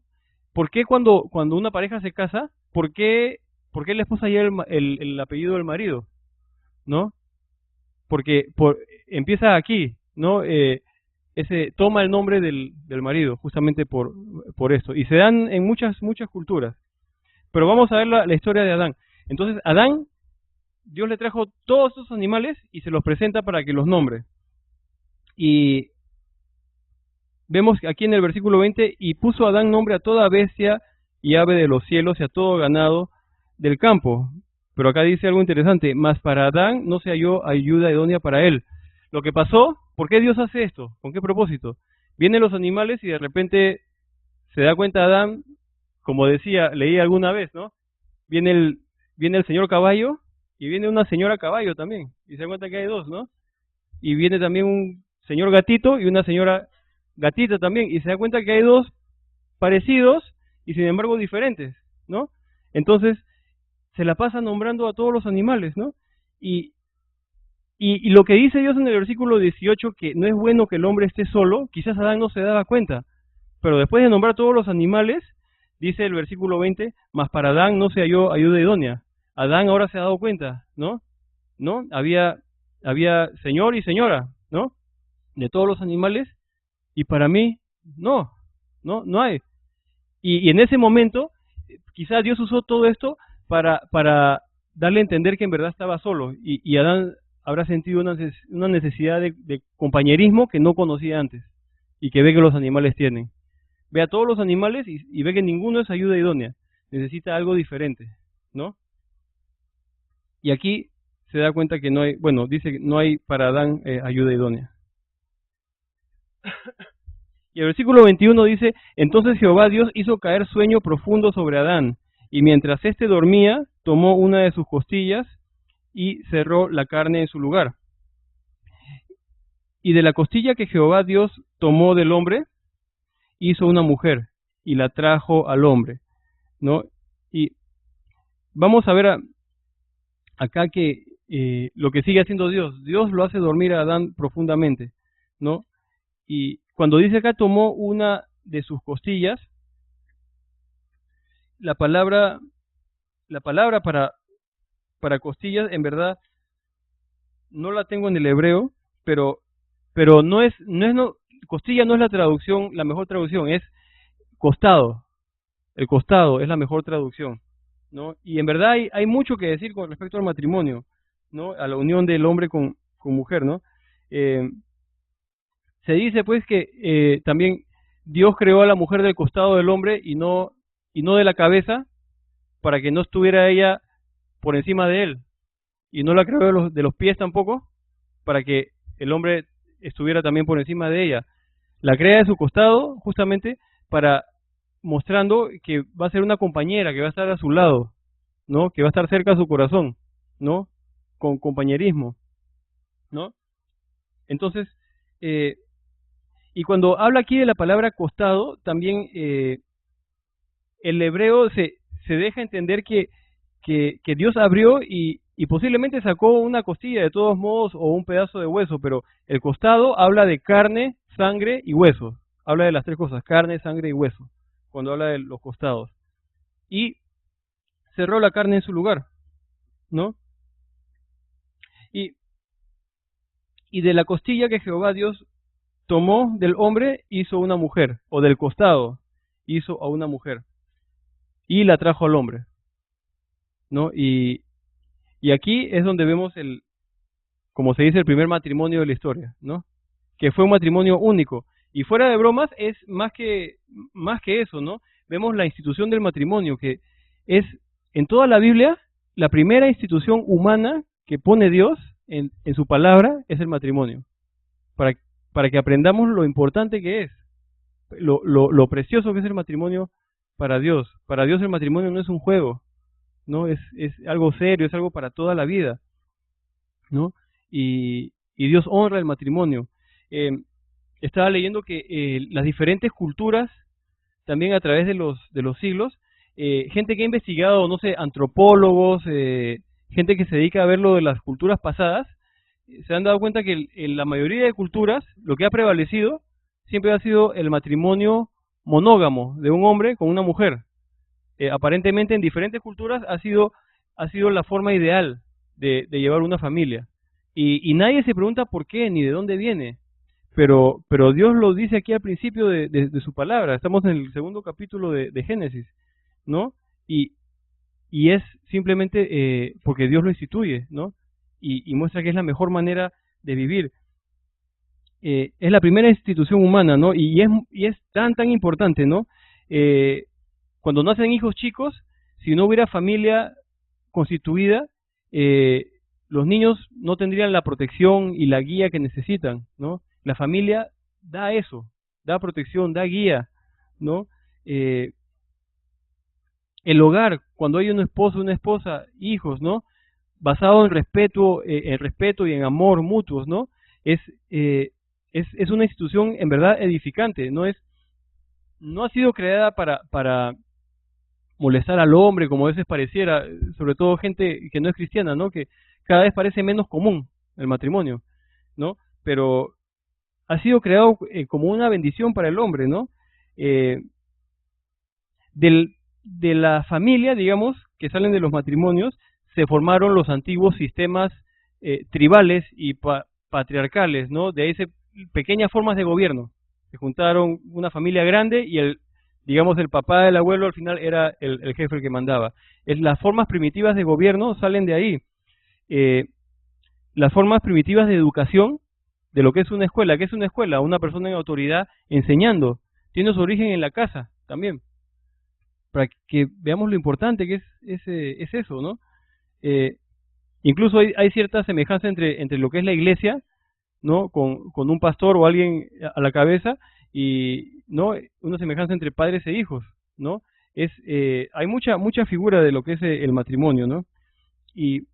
¿Por qué cuando una pareja se casa, por qué la esposa lleva el apellido del marido? ¿No? Porque empieza aquí, ¿no? Toma el nombre del marido, justamente por esto. Y se dan en muchas culturas. Pero vamos a ver la historia de Adán. Entonces, Adán, Dios le trajo todos esos animales y se los presenta para que los nombre. Y vemos aquí en el versículo 20, y puso Adán nombre a toda bestia y ave de los cielos y a todo ganado del campo. Pero acá dice algo interesante, mas para Adán no se halló ayuda idónea para él. Lo que pasó, ¿por qué Dios hace esto? ¿Con qué propósito? Vienen los animales y de repente se da cuenta Adán, como leí alguna vez, ¿no? Viene el señor caballo y viene una señora caballo también. Y se da cuenta que hay dos, ¿no? Y viene también un señor gatito y una señora gatita también. Y se da cuenta que hay dos parecidos y sin embargo diferentes, ¿no? Entonces, se la pasa nombrando a todos los animales, ¿no? Y lo que dice Dios en el versículo 18, que no es bueno que el hombre esté solo, quizás Adán no se daba cuenta, pero después de nombrar todos los animales, dice el versículo 20, mas para Adán no se halló ayuda idónea. Adán ahora se ha dado cuenta, ¿no? Había señor y señora, ¿no? De todos los animales, y para mí, no hay. Y en ese momento, quizás Dios usó todo esto para darle a entender que en verdad estaba solo, y Adán habrá sentido una necesidad de compañerismo que no conocía antes, y que ve que los animales tienen. Ve a todos los animales y ve que ninguno es ayuda idónea, necesita algo diferente, ¿no? Y aquí se da cuenta que no hay, bueno, dice que no hay para Adán ayuda idónea. Y el versículo 21 dice, entonces Jehová Dios hizo caer sueño profundo sobre Adán, y mientras éste dormía, tomó una de sus costillas y cerró la carne en su lugar. Y de la costilla que Jehová Dios tomó del hombre, hizo una mujer y la trajo al hombre, ¿no? Y vamos a ver acá que lo que sigue haciendo Dios lo hace dormir a Adán profundamente, ¿no? Y cuando dice acá tomó una de sus costillas, la palabra para costillas, en verdad, no la tengo en el hebreo, pero costilla no es la traducción, la mejor traducción, es costado. El costado es la mejor traducción, ¿no? Y en verdad hay mucho que decir con respecto al matrimonio, ¿no? A la unión del hombre con mujer, ¿no? Se dice pues que también Dios creó a la mujer del costado del hombre y no de la cabeza, para que no estuviera ella por encima de él, y no la creó de los pies tampoco, para que el hombre estuviera también por encima de ella. La crea de su costado justamente para mostrando que va a ser una compañera, que va a estar a su lado, ¿no? Que va a estar cerca a su corazón, ¿no? Con compañerismo, ¿no? Entonces, y cuando habla aquí de la palabra costado, también el hebreo se deja entender que Dios abrió y posiblemente sacó una costilla de todos modos o un pedazo de hueso, pero el costado habla de carne, sangre y hueso. Habla de las tres cosas, carne, sangre y hueso, cuando habla de los costados. Y cerró la carne en su lugar, ¿no? Y de la costilla que Jehová Dios tomó del hombre, hizo una mujer, o del costado, hizo a una mujer, y la trajo al hombre, ¿no? Y aquí es donde vemos como se dice, el primer matrimonio de la historia, ¿no? Que fue un matrimonio único. Y fuera de bromas, es más que eso, ¿no? Vemos la institución del matrimonio, que es, en toda la Biblia, la primera institución humana que pone Dios en su palabra es el matrimonio. Para que aprendamos lo importante que es, lo precioso que es el matrimonio para Dios. Para Dios el matrimonio no es un juego, ¿no? Es algo serio, es algo para toda la vida, ¿no? Y Dios honra el matrimonio. Estaba leyendo que las diferentes culturas, también a través de los siglos, gente que ha investigado, no sé, antropólogos, gente que se dedica a ver lo de las culturas pasadas, se han dado cuenta que en la mayoría de culturas lo que ha prevalecido siempre ha sido el matrimonio monógamo de un hombre con una mujer. Aparentemente en diferentes culturas ha sido la forma ideal de llevar una familia. Y nadie se pregunta por qué ni de dónde viene. Pero Dios lo dice aquí al principio de su palabra. Estamos en el segundo capítulo de Génesis, ¿no? Y es simplemente porque Dios lo instituye, ¿no? Y muestra que es la mejor manera de vivir. Es la primera institución humana, ¿no? Y es tan importante, ¿no? Cuando nacen hijos chicos, si no hubiera familia constituida, los niños no tendrían la protección y la guía que necesitan, ¿no? La familia da eso, da protección, da guía, ¿no? El hogar, cuando hay un esposo, una esposa, hijos, ¿no? Basado en respeto y en amor mutuos, ¿no? Es una institución en verdad edificante, no ha sido creada para molestar al hombre, como a veces pareciera, sobre todo gente que no es cristiana, ¿no? Que cada vez parece menos común el matrimonio, ¿no? Pero ha sido creado como una bendición para el hombre, ¿no? De la familia, digamos, que salen de los matrimonios, se formaron los antiguos sistemas tribales y patriarcales, ¿no? De ahí pequeñas formas de gobierno. Se juntaron una familia grande y digamos, el papá del abuelo al final era el jefe el que mandaba. Las formas primitivas de gobierno salen de ahí. Las formas primitivas de educación, de lo que es una escuela. ¿Qué es una escuela? Una persona en autoridad enseñando. Tiene su origen en la casa también. Para que veamos lo importante que es eso, ¿no? Incluso hay cierta semejanza entre lo que es la iglesia, ¿no? Con un pastor o alguien a la cabeza, y no una semejanza entre padres e hijos, ¿no? Hay mucha figura de lo que es el matrimonio, ¿no? Y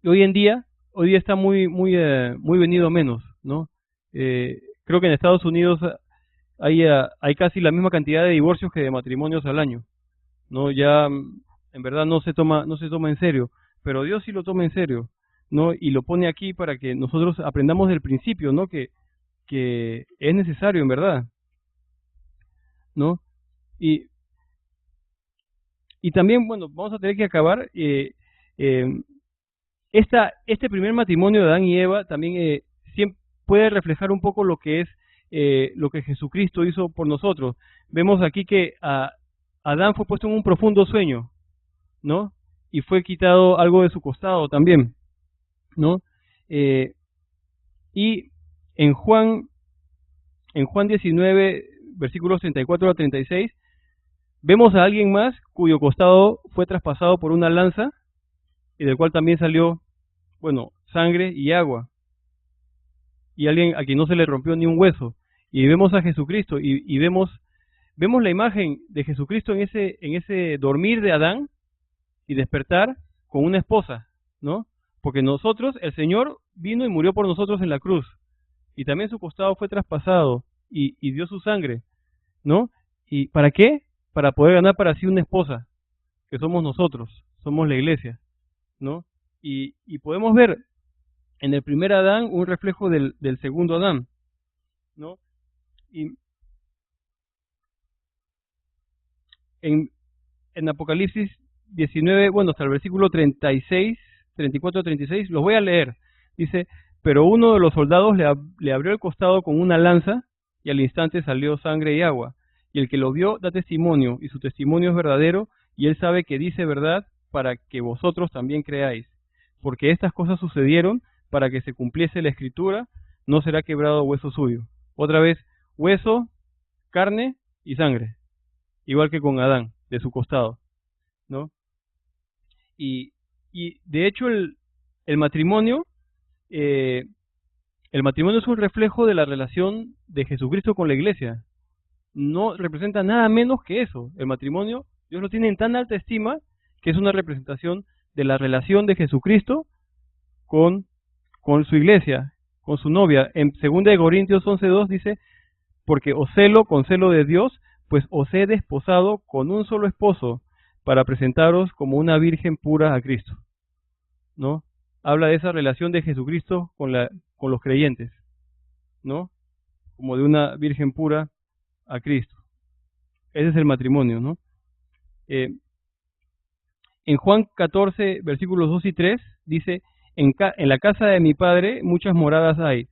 hoy en día está muy venido menos, ¿no? Creo que en Estados Unidos hay casi la misma cantidad de divorcios que de matrimonios al año, ¿no? Ya en verdad no se toma en serio, pero Dios sí lo toma en serio, ¿no? Y lo pone aquí para que nosotros aprendamos del principio, ¿no? Que es necesario, en verdad, ¿no? Y también, bueno, vamos a tener que acabar. Este primer matrimonio de Adán y Eva también siempre puede reflejar un poco lo que es lo que Jesucristo hizo por nosotros. Vemos aquí que Adán fue puesto en un profundo sueño, ¿no? Y fue quitado algo de su costado también, ¿no? Y en Juan 19, versículos 34 a 36, vemos a alguien más cuyo costado fue traspasado por una lanza y del cual también salió, bueno, sangre y agua. Y alguien a quien no se le rompió ni un hueso. Y vemos a Jesucristo y vemos la imagen de Jesucristo en ese dormir de Adán y despertar con una esposa, ¿no? Porque nosotros, el Señor vino y murió por nosotros en la cruz. Y también su costado fue traspasado y dio su sangre, ¿no? ¿Y para qué? Para poder ganar para sí una esposa, que somos nosotros, somos la iglesia, ¿no? Y podemos ver en el primer Adán un reflejo del segundo Adán, ¿no? Y en Apocalipsis 19, bueno, hasta el versículo 36, 34-36, los voy a leer. Dice: Pero uno de los soldados le abrió el costado con una lanza, y al instante salió sangre y agua. Y el que lo vio da testimonio, y su testimonio es verdadero, y él sabe que dice verdad, para que vosotros también creáis. Porque estas cosas sucedieron para que se cumpliese la escritura, no será quebrado hueso suyo. Otra vez, hueso, carne y sangre, igual que con Adán, de su costado, ¿no? Y de hecho el matrimonio, el matrimonio es un reflejo de la relación de Jesucristo con la iglesia. No representa nada menos que eso. El matrimonio, Dios lo tiene en tan alta estima que es una representación de la relación de Jesucristo con su iglesia, con su novia. En 2 Corintios 11:2 dice, porque os celo con celo de Dios, pues os he desposado con un solo esposo, para presentaros como una virgen pura a Cristo, ¿no? Habla de esa relación de Jesucristo con los creyentes, ¿no? Como de una virgen pura a Cristo. Ese es el matrimonio, ¿no? En Juan 14, versículos 2 y 3, dice, en la casa de mi Padre muchas moradas hay.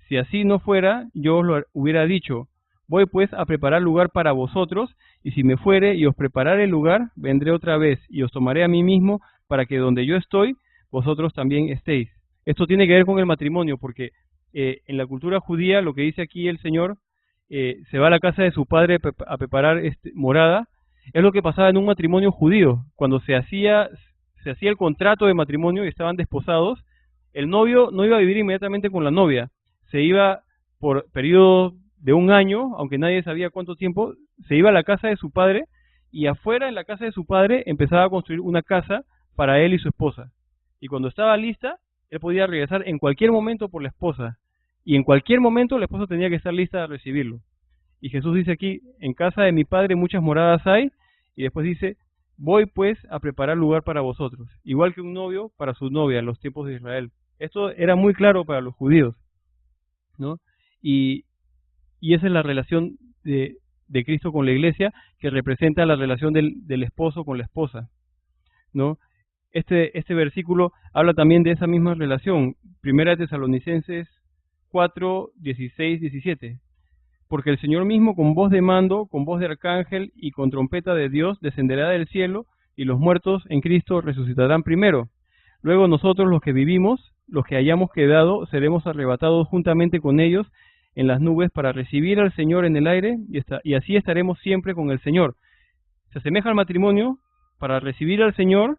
Si así no fuera, yo os lo hubiera dicho. Voy pues a preparar lugar para vosotros, y si me fuere y os preparare el lugar, vendré otra vez, y os tomaré a mí mismo, para que donde yo estoy, vosotros también estéis. Esto tiene que ver con el matrimonio, porque en la cultura judía, lo que dice aquí el Señor, se va a la casa de su padre a preparar morada, es lo que pasaba en un matrimonio judío. Cuando se hacía el contrato de matrimonio y estaban desposados, el novio no iba a vivir inmediatamente con la novia, se iba por periodo de un año, aunque nadie sabía cuánto tiempo, se iba a la casa de su padre, y afuera en la casa de su padre empezaba a construir una casa para él y su esposa. Y cuando estaba lista, él podía regresar en cualquier momento por la esposa, y en cualquier momento la esposa tenía que estar lista a recibirlo. Y Jesús dice aquí, en casa de mi Padre muchas moradas hay, y después dice, voy pues a preparar lugar para vosotros, igual que un novio para su novia en los tiempos de Israel. Esto era muy claro para los judíos, ¿no? Y esa es la relación de Cristo con la iglesia, que representa la relación del esposo con la esposa, ¿no? Este versículo habla también de esa misma relación. 1 Tesalonicenses 4, 16, 17. Porque el Señor mismo con voz de mando, con voz de arcángel y con trompeta de Dios descenderá del cielo, y los muertos en Cristo resucitarán primero. Luego nosotros los que vivimos, los que hayamos quedado, seremos arrebatados juntamente con ellos en las nubes para recibir al Señor en el aire, y así estaremos siempre con el Señor. Se asemeja al matrimonio para recibir al Señor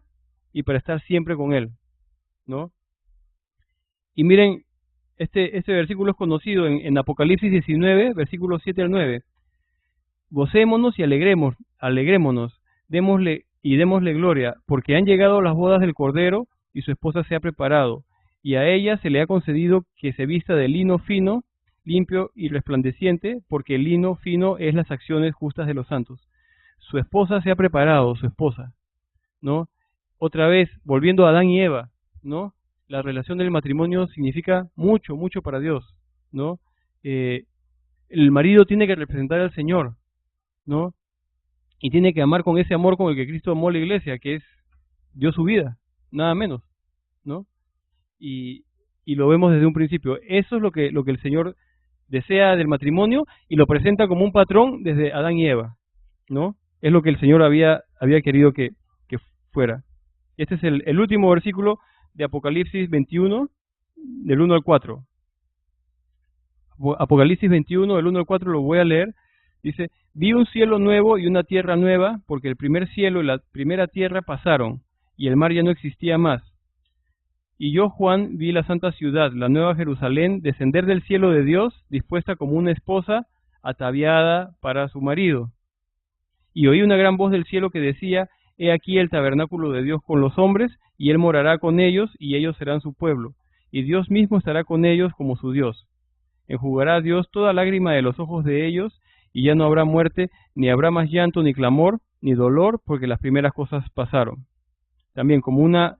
y para estar siempre con Él, ¿no? Y miren, este versículo es conocido en Apocalipsis 19, versículos 7 al 9. Gocémonos y alegrémonos, démosle gloria, porque han llegado las bodas del Cordero, y su esposa se ha preparado, y a ella se le ha concedido que se vista de lino fino, limpio y resplandeciente, porque el lino fino es las acciones justas de los santos. Su esposa se ha preparado, su esposa, ¿no? Otra vez, volviendo a Adán y Eva, ¿no? La relación del matrimonio significa mucho, mucho para Dios, ¿no? El marido tiene que representar al Señor, ¿no? Y tiene que amar con ese amor con el que Cristo amó a la iglesia, que es, dio su vida, nada menos, ¿no? Y lo vemos desde un principio. Eso es lo que el Señor desea del matrimonio, y lo presenta como un patrón desde Adán y Eva, ¿no? Es lo que el Señor había querido que fuera. Este es el último versículo de Apocalipsis 21, del 1 al 4. Apocalipsis 21, del 1 al 4 lo voy a leer. Dice, vi un cielo nuevo y una tierra nueva, porque el primer cielo y la primera tierra pasaron, y el mar ya no existía más. Y yo, Juan, vi la santa ciudad, la nueva Jerusalén, descender del cielo de Dios, dispuesta como una esposa, ataviada para su marido. Y oí una gran voz del cielo que decía, he aquí el tabernáculo de Dios con los hombres, y Él morará con ellos, y ellos serán su pueblo. Y Dios mismo estará con ellos como su Dios. Enjugará a Dios toda lágrima de los ojos de ellos, y ya no habrá muerte, ni habrá más llanto, ni clamor, ni dolor, porque las primeras cosas pasaron. También como una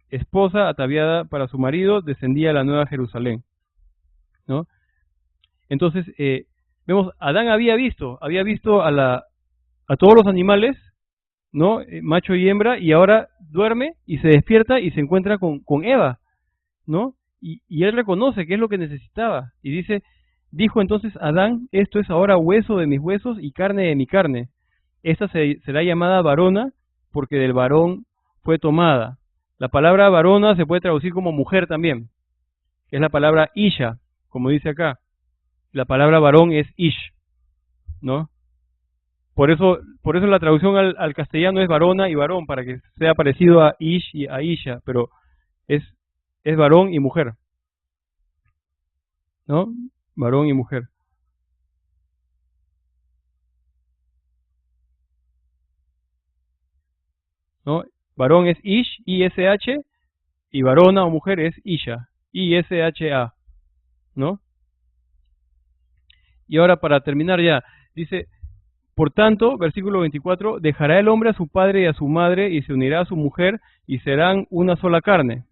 esposa ataviada para su marido, descendía a la nueva Jerusalén, ¿no? Entonces, vemos, Adán había visto a todos los animales, ¿no? Macho y hembra, y ahora duerme y se despierta y se encuentra con Eva, ¿no? y él reconoce que es lo que necesitaba. Y dijo entonces Adán, esto es ahora hueso de mis huesos y carne de mi carne. Esta será llamada varona porque del varón fue tomada. La palabra varona se puede traducir como mujer también, que es la palabra isha, como dice acá. La palabra varón es ish, ¿no? Por eso la traducción al castellano es varona y varón, para que sea parecido a ish y a isha, pero es, es varón y mujer, ¿no? Varón y mujer, ¿no? Varón es ish, I-S-H, y varona o mujer es isha, I-S-H-A, ¿no? Y ahora para terminar ya, dice, por tanto, versículo 24, dejará el hombre a su padre y a su madre y se unirá a su mujer y serán una sola carne.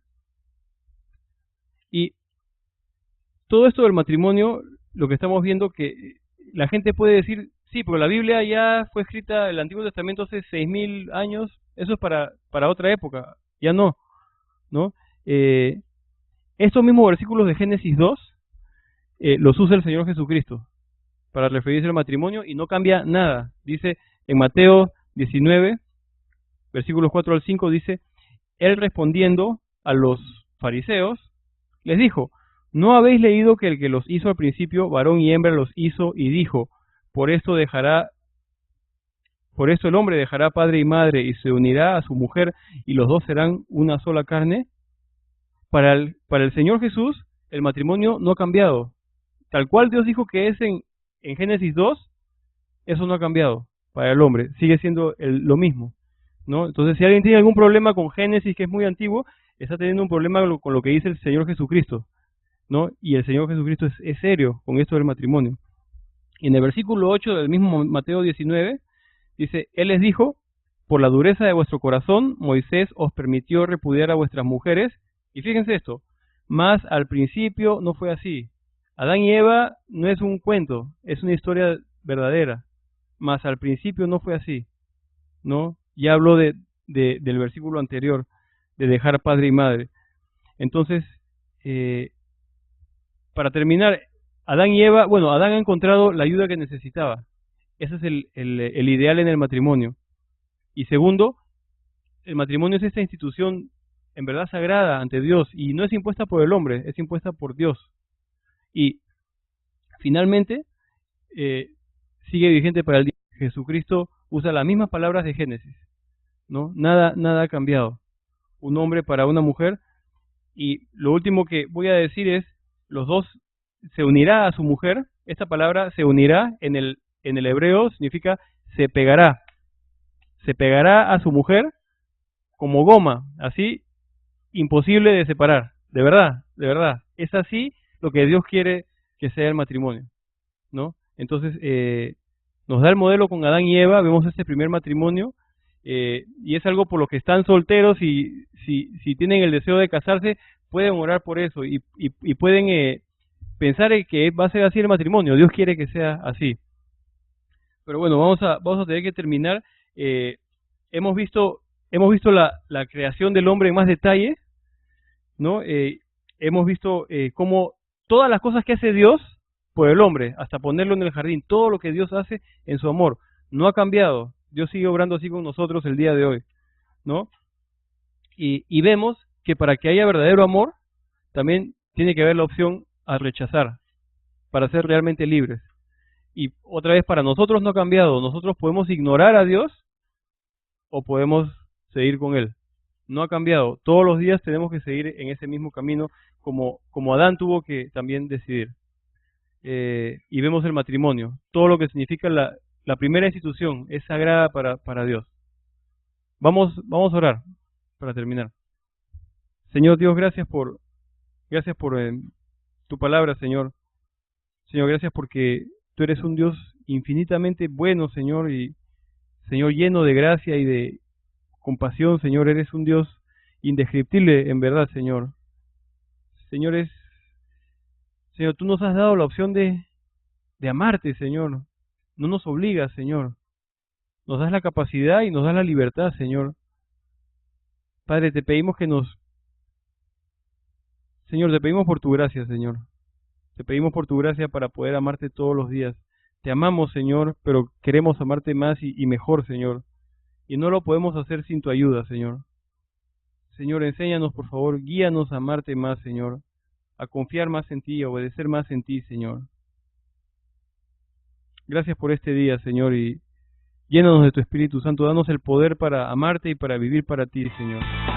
Y todo esto del matrimonio, lo que estamos viendo que la gente puede decir, sí, pero la Biblia ya fue escrita, el Antiguo Testamento hace 6.000 años, eso es para otra época, ya no, ¿no? Estos mismos versículos de Génesis 2 los usa el Señor Jesucristo para referirse al matrimonio y no cambia nada. Dice en Mateo 19, versículos 4 al 5, dice, él respondiendo a los fariseos, les dijo, ¿no habéis leído que el que los hizo al principio, varón y hembra los hizo y dijo, por esto el hombre dejará padre y madre y se unirá a su mujer y los dos serán una sola carne? Para el Señor Jesús, el matrimonio no ha cambiado. Tal cual Dios dijo que es en Génesis 2, eso no ha cambiado para el hombre, sigue siendo lo mismo, ¿no? Entonces, si alguien tiene algún problema con Génesis, que es muy antiguo, está teniendo un problema con lo que dice el Señor Jesucristo, ¿no? Y el Señor Jesucristo es serio con esto del matrimonio. Y en el versículo 8 del mismo Mateo 19, dice, Él les dijo, por la dureza de vuestro corazón, Moisés os permitió repudiar a vuestras mujeres, y fíjense esto, mas al principio no fue así. Adán y Eva no es un cuento, es una historia verdadera, mas al principio no fue así, ¿no? Ya habló del versículo anterior, de dejar padre y madre. Entonces, para terminar, Adán y Eva, bueno, Adán ha encontrado la ayuda que necesitaba. Ese es el ideal en el matrimonio. Y segundo, el matrimonio es esta institución en verdad sagrada ante Dios y no es impuesta por el hombre, es impuesta por Dios. Y finalmente, sigue vigente para el día. Jesucristo usa las mismas palabras de Génesis, ¿no? Nada ha cambiado. Un hombre para una mujer. Y lo último que voy a decir es, los dos se unirá a su mujer. Esta palabra se unirá en el hebreo significa se pegará. Se pegará a su mujer como goma, así imposible de separar. De verdad. Es así lo que Dios quiere que sea el matrimonio, ¿no? Entonces, nos da el modelo con Adán y Eva, vemos este primer matrimonio, y es algo por lo que están solteros y si tienen el deseo de casarse, pueden orar por eso y pueden pensar en que va a ser así el matrimonio, Dios quiere que sea así. Pero bueno, vamos a tener que terminar. Hemos visto la creación del hombre en más detalle, ¿no? Hemos visto cómo todas las cosas que hace Dios por el hombre, hasta ponerlo en el jardín, todo lo que Dios hace en su amor, no ha cambiado. Dios sigue obrando así con nosotros el día de hoy, ¿no? Y vemos que para que haya verdadero amor, también tiene que haber la opción a rechazar, para ser realmente libres. Y otra vez, para nosotros no ha cambiado. Nosotros podemos ignorar a Dios o podemos seguir con Él. No ha cambiado. Todos los días tenemos que seguir en ese mismo camino, como Adán tuvo que también decidir. Y vemos el matrimonio. Todo lo que significa la primera institución es sagrada para Dios. Vamos a orar para terminar. Señor Dios, gracias por tu palabra, Señor. Señor, gracias porque tú eres un Dios infinitamente bueno, Señor, y Señor, lleno de gracia y de compasión, Señor, eres un Dios indescriptible en verdad, Señor. Señor, tú nos has dado la opción de amarte, Señor. No nos obligas, Señor. Nos das la capacidad y nos das la libertad, Señor. Padre, te pedimos que Señor, te pedimos por tu gracia, Señor. Te pedimos por tu gracia para poder amarte todos los días. Te amamos, Señor, pero queremos amarte más y mejor, Señor. Y no lo podemos hacer sin tu ayuda, Señor. Señor, enséñanos, por favor, guíanos a amarte más, Señor, a confiar más en ti, a obedecer más en ti, Señor. Gracias por este día, Señor, y llénanos de tu Espíritu Santo. Danos el poder para amarte y para vivir para ti, Señor.